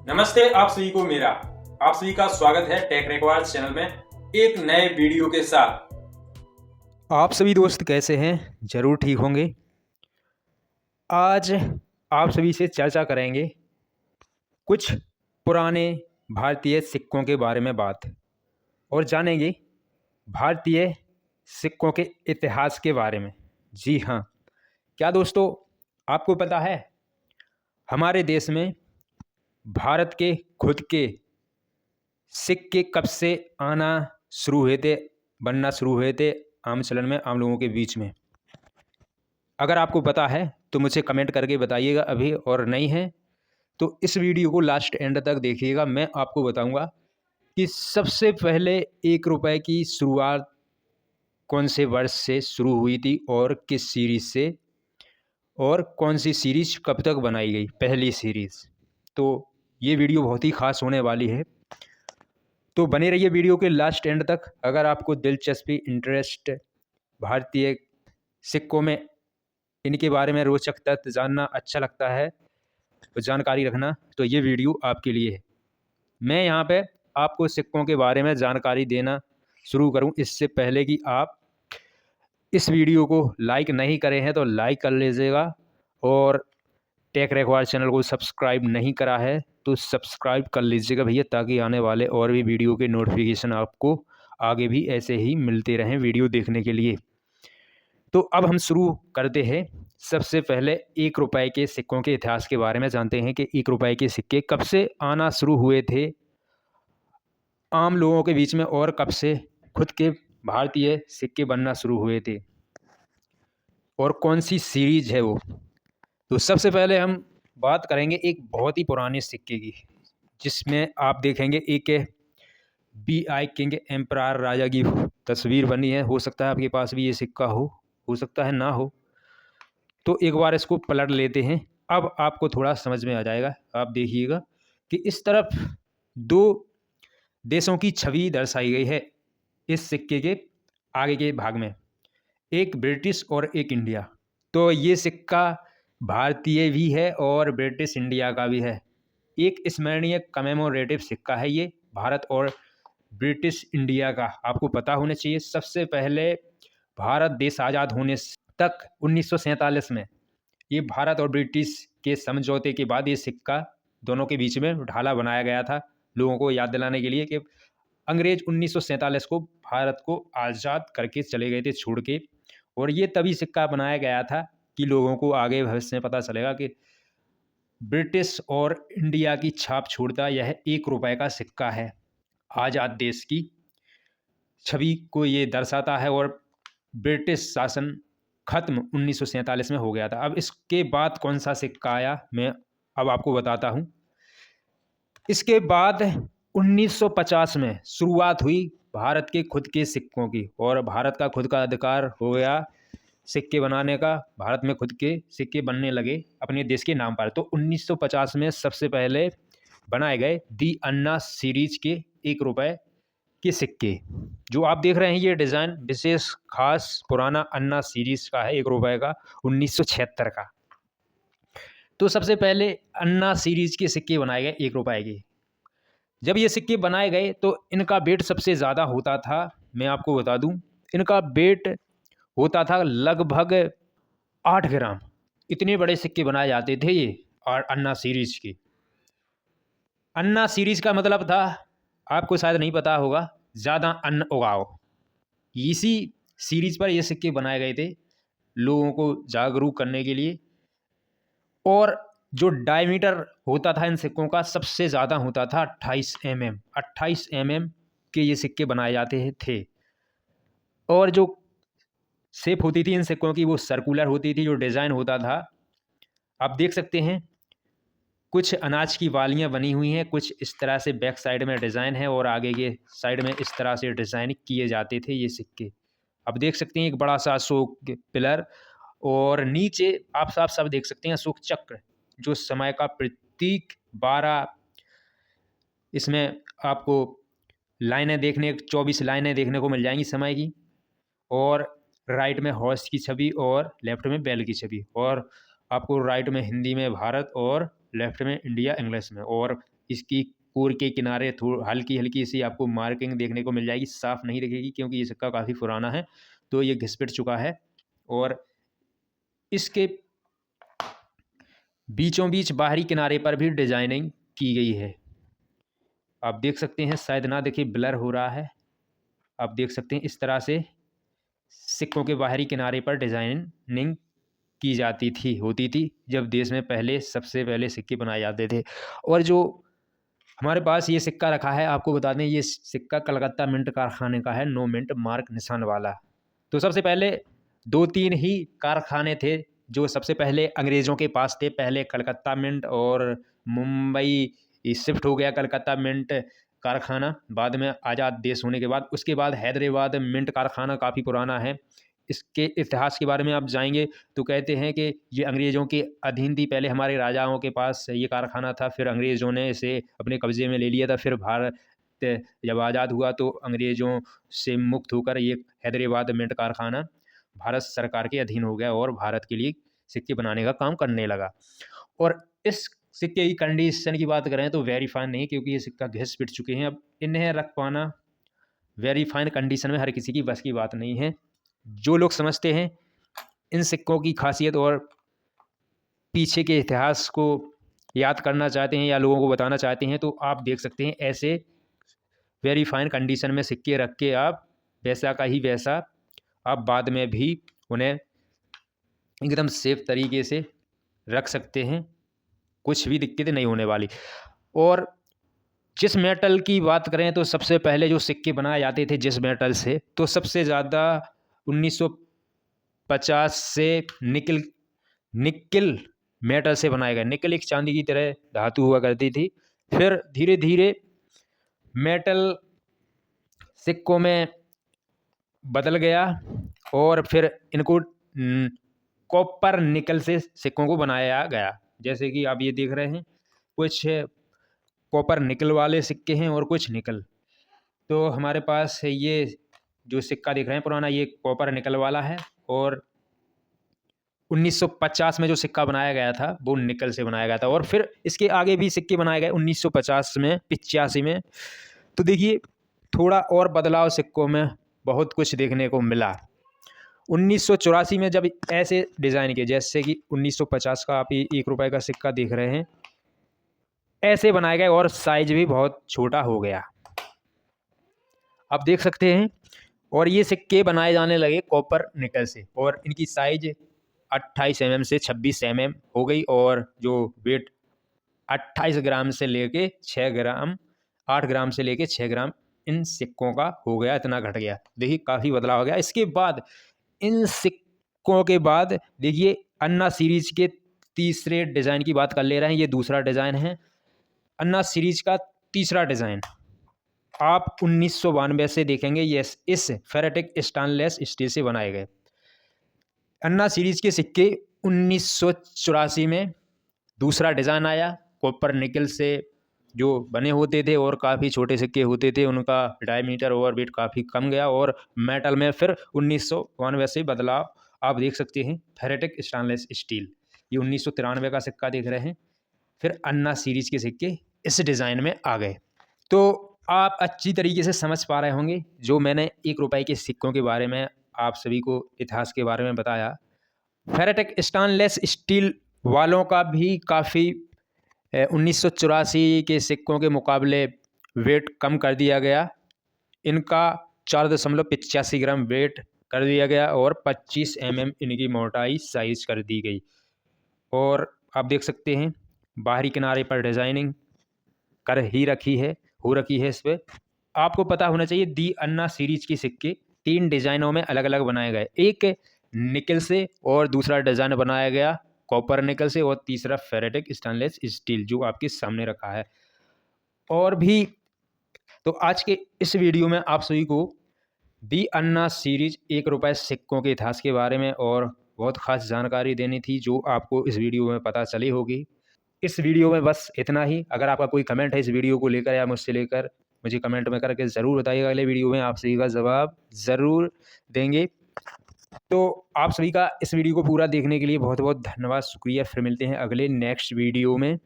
नमस्ते आप सभी को मेरा आप सभी का स्वागत है टेक रिकॉर्ड चैनल में एक नए वीडियो के साथ। आप सभी दोस्त कैसे हैं? ज़रूर ठीक होंगे। आज आप सभी से चर्चा करेंगे कुछ पुराने भारतीय सिक्कों के बारे में बात और जानेंगे भारतीय सिक्कों के इतिहास के बारे में। जी हाँ, क्या दोस्तों आपको पता है हमारे देश में भारत के खुद के सिक्के कब से आना शुरू हुए थे, बनना शुरू हुए थे आम चलन में, आम लोगों के बीच में? अगर आपको पता है तो मुझे कमेंट करके बताइएगा अभी, और नहीं है तो इस वीडियो को लास्ट एंड तक देखिएगा। मैं आपको बताऊंगा कि सबसे पहले 1 रुपए की शुरुआत कौन से वर्ष से शुरू हुई थी और किस सीरीज से, और कौन सी सीरीज कब तक बनाई गई, पहली सीरीज। तो ये वीडियो बहुत ही खास होने वाली है, तो बने रहिए वीडियो के लास्ट एंड तक। अगर आपको दिलचस्पी, इंटरेस्ट भारतीय सिक्कों में, इनके बारे में रोचक तथ्य जानना अच्छा लगता है, तो जानकारी रखना, तो ये वीडियो आपके लिए है। मैं यहाँ पे आपको सिक्कों के बारे में जानकारी देना शुरू करूँ इससे पहले कि आप इस वीडियो को लाइक नहीं करे हैं तो लाइक कर लीजिएगा, और टेक रिकॉर्ड चैनल को सब्सक्राइब नहीं करा है तो सब्सक्राइब कर लीजिएगा भैया, ताकि आने वाले और भी वीडियो के नोटिफिकेशन आपको आगे भी ऐसे ही मिलते रहें वीडियो देखने के लिए। तो अब हम शुरू करते हैं। सबसे पहले 1 रुपए के सिक्कों के इतिहास के बारे में जानते हैं कि 1 रुपए के सिक्के कब से आना शुरू हुए थे आम लोगों के बीच में, और कब से खुद के भारतीय सिक्के बनना शुरू हुए थे, और कौन सी सीरीज है वो। तो सबसे पहले हम बात करेंगे एक बहुत ही पुराने सिक्के की, जिसमें आप देखेंगे एक BI किंग एम्परर राजा की तस्वीर बनी है। हो सकता है आपके पास भी ये सिक्का हो सकता है ना हो। तो एक बार इसको पलट लेते हैं, अब आपको थोड़ा समझ में आ जाएगा। आप देखिएगा कि इस तरफ दो देशों की छवि दर्शाई गई है इस सिक्के के आगे के भाग में, एक ब्रिटिश और एक इंडिया। तो ये सिक्का भारतीय भी है और ब्रिटिश इंडिया का भी है। एक स्मरणीय कमेमोरेटिव सिक्का है ये, भारत और ब्रिटिश इंडिया का। आपको पता होना चाहिए सबसे पहले भारत देश आज़ाद होने तक 1947 में ये भारत और ब्रिटिश के समझौते के बाद ये सिक्का दोनों के बीच में ढाला बनाया गया था, लोगों को याद दिलाने के लिए कि अंग्रेज 1947 को भारत को आज़ाद करके चले गए थे छोड़ के। और ये तभी सिक्का बनाया गया था कि लोगों को आगे भविष्य में पता चलेगा कि ब्रिटिश और इंडिया की छाप छोड़ता यह 1 रुपए का सिक्का है। आज़ाद देश की छवि को ये दर्शाता है, और ब्रिटिश शासन खत्म 1947 में हो गया था। अब इसके बाद कौन सा सिक्का आया, मैं अब आपको बताता हूँ। इसके बाद 1950 में शुरुआत हुई भारत के खुद के सिक्कों की, और भारत का खुद का अधिकार हो गया सिक्के बनाने का। भारत में खुद के सिक्के बनने लगे अपने देश के नाम पर। तो 1950 में सबसे पहले बनाए गए दी अन्ना सीरीज के 1 रुपए के सिक्के। जो आप देख रहे हैं ये डिज़ाइन विशेष खास पुराना अन्ना सीरीज का है, 1 रुपए का, 1976 का। तो सबसे पहले अन्ना सीरीज के सिक्के बनाए गए 1 रुपए के। जब ये सिक्के बनाए गए तो इनका वेट सबसे ज़्यादा होता था। मैं आपको बता दूं, इनका वेट होता था लगभग 8 ग्राम। इतने बड़े सिक्के बनाए जाते थे ये, और अन्ना सीरीज के। अन्ना सीरीज का मतलब था, आपको शायद नहीं पता होगा, ज़्यादा अन्न उगाओ। इसी सीरीज पर ये सिक्के बनाए गए थे लोगों को जागरूक करने के लिए। और जो डायमीटर होता था इन सिक्कों का सबसे ज़्यादा होता था 28 mm। 28 mm के ये सिक्के बनाए जाते थे। और जो शेप होती थी इन सिक्कों की वो सर्कुलर होती थी। जो डिज़ाइन होता था आप देख सकते हैं, कुछ अनाज की वालियाँ बनी हुई हैं, कुछ इस तरह से बैक साइड में डिज़ाइन है, और आगे के साइड में इस तरह से डिज़ाइन किए जाते थे ये सिक्के। अब देख सकते हैं एक बड़ा सा अशोक पिलर, और नीचे आप साफ साफ देख सकते हैं अशोक चक्र, जो समय का प्रतीक। 12 इसमें आपको लाइनें देखने 24 लाइनें देखने को मिल जाएंगी समय की। और राइट में हॉर्स की छवि और लेफ्ट में बैल की छवि, और आपको राइट में हिंदी में भारत और लेफ्ट में इंडिया इंग्लिश में, और इसकी कोर के किनारे हल्की हल्की सी आपको मार्किंग देखने को मिल जाएगी, साफ नहीं दिखेगी क्योंकि ये सिक्का काफ़ी पुराना है, तो ये घिस पिट चुका है। और इसके बीचों बीच बाहरी किनारे पर भी डिजाइनिंग की गई है। आप देख सकते हैं, शायद ना देखिए ब्लर हो रहा है। आप देख सकते हैं इस तरह से सिक्कों के बाहरी किनारे पर डिजाइनिंग की जाती थी, होती थी, जब देश में सबसे पहले सिक्के बनाए जाते थे। और जो हमारे पास ये सिक्का रखा है, आपको बता दें ये सिक्का कलकत्ता मिंट कारखाने का है, नो मिंट मार्क निशान वाला। तो सबसे पहले 2-3 ही कारखाने थे जो सबसे पहले अंग्रेज़ों के पास थे। पहले कलकत्ता मिंट और मुंबई शिफ्ट हो गया कलकत्ता मिंट कारखाना बाद में आज़ाद देश होने के बाद। उसके बाद हैदराबाद मिंट कारखाना काफ़ी पुराना है। इसके इतिहास के बारे में आप जाएंगे तो कहते हैं कि ये अंग्रेज़ों के अधीन थी। पहले हमारे राजाओं के पास ये कारखाना था, फिर अंग्रेज़ों ने इसे अपने कब्ज़े में ले लिया था। फिर भारत जब आज़ाद हुआ तो अंग्रेज़ों से मुक्त होकर ये हैदराबाद मिंट कारखाना भारत सरकार के अधीन हो गया और भारत के लिए सिक्के बनाने का काम करने लगा। और इस सिक्के की कंडीशन की बात करें तो वेरी फाइन नहीं, क्योंकि ये सिक्का घिस पिट चुके हैं। अब इन्हें रख पाना वेरी फाइन कंडीशन में हर किसी की बस की बात नहीं है। जो लोग समझते हैं इन सिक्कों की खासियत और पीछे के इतिहास को याद करना चाहते हैं या लोगों को बताना चाहते हैं, तो आप देख सकते हैं ऐसे वेरी फाइन कंडीशन में सिक्के रख के आप वैसा का ही वैसा आप बाद में भी उन्हें एकदम सेफ तरीके से रख सकते हैं, कुछ भी दिक्कत नहीं होने वाली। और जिस मेटल की बात करें तो सबसे पहले जो सिक्के बनाए जाते थे जिस मेटल से, तो सबसे ज़्यादा 1950 से निकिल मेटल से बनाए गए। निकिल एक चांदी की तरह धातु हुआ करती थी। फिर धीरे धीरे मेटल सिक्कों में बदल गया और फिर इनको कॉपर निकल से सिक्कों को बनाया गया। जैसे कि आप ये देख रहे हैं, कुछ कॉपर निकल वाले सिक्के हैं और कुछ निकल। तो हमारे पास ये जो सिक्का देख रहे हैं पुराना, ये कॉपर निकल वाला है। और 1950 में जो सिक्का बनाया गया था वो निकल से बनाया गया था। और फिर इसके आगे भी सिक्के बनाए गए 1950 में, 85 में। तो देखिए थोड़ा और बदलाव सिक्कों में बहुत कुछ देखने को मिला। 1984 में जब ऐसे डिज़ाइन के, जैसे कि 1950 का आप ये 1 रुपये का सिक्का देख रहे हैं, ऐसे बनाए गए और साइज भी बहुत छोटा हो गया, आप देख सकते हैं। और ये सिक्के बनाए जाने लगे कॉपर निकल से और इनकी साइज 28 mm से 26 mm हो गई। और जो वेट 28 ग्राम से लेके 6 ग्राम, 8 ग्राम से लेके 6 ग्राम इन सिक्कों का हो गया, इतना घट गया। देखिए काफ़ी बदलाव हो गया। इसके बाद इन सिक्कों के बाद देखिए अन्ना सीरीज के तीसरे डिज़ाइन की बात कर ले रहे हैं। ये दूसरा डिज़ाइन है अन्ना सीरीज का तीसरा डिज़ाइन। आप 1992 से देखेंगे ये इस फेरेटिक स्टेनलेस स्टील से बनाए गए। अन्ना सीरीज के सिक्के 1984 में दूसरा डिज़ाइन आया, कॉपर निकल से जो बने होते थे और काफ़ी छोटे सिक्के होते थे, उनका डायमीटर और वेट काफ़ी कम गया। और मेटल में फिर 1992 से बदलाव आप देख सकते हैं, फेरेटिक स्टेनलेस स्टील। ये 1993 का सिक्का देख रहे हैं। फिर अन्ना सीरीज के सिक्के इस डिज़ाइन में आ गए। तो आप अच्छी तरीके से समझ पा रहे होंगे जो मैंने 1 रुपये के सिक्कों के बारे में आप सभी को इतिहास के बारे में बताया। फेरेटिक स्टेनलेस स्टील वालों का भी काफ़ी 1984 के सिक्कों के मुकाबले वेट कम कर दिया गया। इनका 4.85 ग्राम वेट कर दिया गया और 25 mm इनकी मोटाई साइज कर दी गई। और आप देख सकते हैं बाहरी किनारे पर डिज़ाइनिंग कर ही रखी है, हो रखी है। इस पर आपको पता होना चाहिए दी अन्ना सीरीज के सिक्के 3 डिज़ाइनों में अलग अलग बनाए गए। एक निकल से और दूसरा डिज़ाइन बनाया गया कॉपर निकल से और तीसरा फेरेटिक स्टेनलेस स्टील जो आपके सामने रखा है। और भी तो आज के इस वीडियो में आप सभी को दी अन्ना सीरीज 1 रुपये सिक्कों के इतिहास के बारे में और बहुत ख़ास जानकारी देनी थी जो आपको इस वीडियो में पता चली होगी। इस वीडियो में बस इतना ही। अगर आपका कोई कमेंट है इस वीडियो को लेकर या मुझसे लेकर, मुझे कमेंट में करके ज़रूर बताइएगा। अगले वीडियो में आप सभी का जवाब ज़रूर देंगे। तो आप सभी का इस वीडियो को पूरा देखने के लिए बहुत बहुत धन्यवाद, शुक्रिया। फिर मिलते हैं अगले नेक्स्ट वीडियो में।